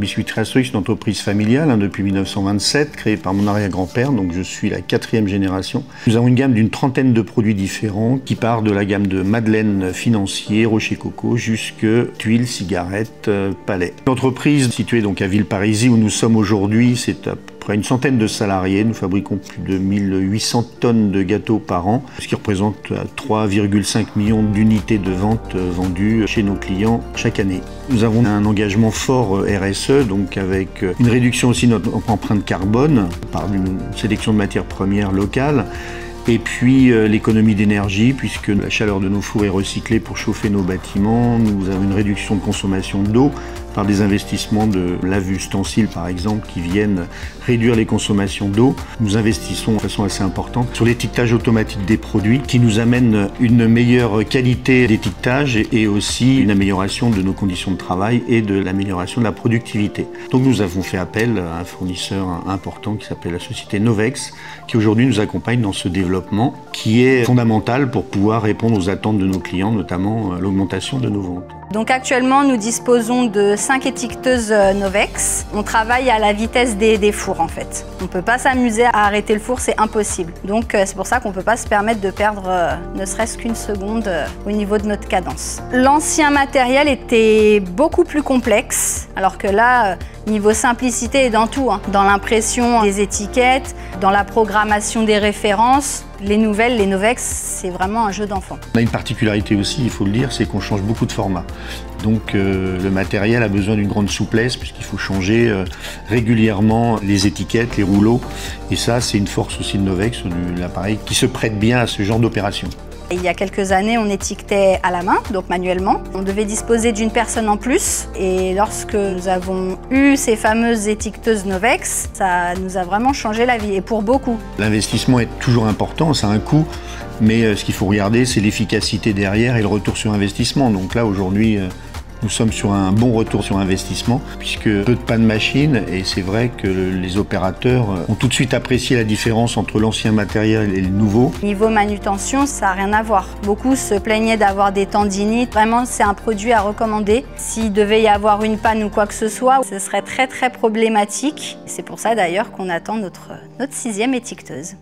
Biscuiterie Astoix, c'est une entreprise familiale depuis 1927, créée par mon arrière-grand-père, donc je suis la 4e génération. Nous avons une gamme d'une trentaine de produits différents qui part de la gamme de madeleine financier, rocher coco, jusque tuiles, cigarettes, palais. L'entreprise située donc à Villeparisis où nous sommes aujourd'hui, c'est à peu près une centaine de salariés. Nous fabriquons plus de 1800 tonnes de gâteaux par an, ce qui représente 3,5 millions d'unités de vente vendues chez nos clients chaque année. Nous avons un engagement fort RSE, donc avec une réduction aussi de notre empreinte carbone par une sélection de matières premières locales. Et puis l'économie d'énergie, puisque la chaleur de nos fours est recyclée pour chauffer nos bâtiments. Nous avons une réduction de consommation d'eau par des investissements de lave-ustensiles par exemple qui viennent réduire les consommations d'eau. Nous investissons de façon assez importante sur l'étiquetage automatique des produits qui nous amène une meilleure qualité d'étiquetage et aussi une amélioration de nos conditions de travail et de l'amélioration de la productivité. Donc nous avons fait appel à un fournisseur important qui s'appelle la société Novex qui aujourd'hui nous accompagne dans ce développement qui est fondamental pour pouvoir répondre aux attentes de nos clients, notamment l'augmentation de nos ventes. Donc actuellement, nous disposons de 5 étiqueteuses Novex. On travaille à la vitesse des fours en fait. On ne peut pas s'amuser à arrêter le four, c'est impossible. Donc c'est pour ça qu'on ne peut pas se permettre de perdre ne serait-ce qu'une seconde au niveau de notre cadence. L'ancien matériel était beaucoup plus complexe, alors que là, niveau simplicité et dans tout, dans l'impression des étiquettes, dans la programmation des références, les nouvelles, les Novex, c'est vraiment un jeu d'enfant. On a une particularité aussi, il faut le dire, c'est qu'on change beaucoup de formats. Donc le matériel a besoin d'une grande souplesse puisqu'il faut changer régulièrement les étiquettes, les rouleaux. Et ça, c'est une force aussi de Novex, de l'appareil, qui se prête bien à ce genre d'opération. Il y a quelques années, on étiquetait à la main, donc manuellement. On devait disposer d'une personne en plus. Et lorsque nous avons eu ces fameuses étiqueteuses Novex, ça nous a vraiment changé la vie, et pour beaucoup. L'investissement est toujours important, ça a un coût. Mais ce qu'il faut regarder, c'est l'efficacité derrière et le retour sur investissement. Donc là, aujourd'hui, nous sommes sur un bon retour sur investissement, puisque peu de panne machine, et c'est vrai que les opérateurs ont tout de suite apprécié la différence entre l'ancien matériel et le nouveau. Niveau manutention, ça n'a rien à voir. Beaucoup se plaignaient d'avoir des tendinites. Vraiment, c'est un produit à recommander. S'il devait y avoir une panne ou quoi que ce soit, ce serait très très problématique. C'est pour ça d'ailleurs qu'on attend notre 6e étiqueteuse.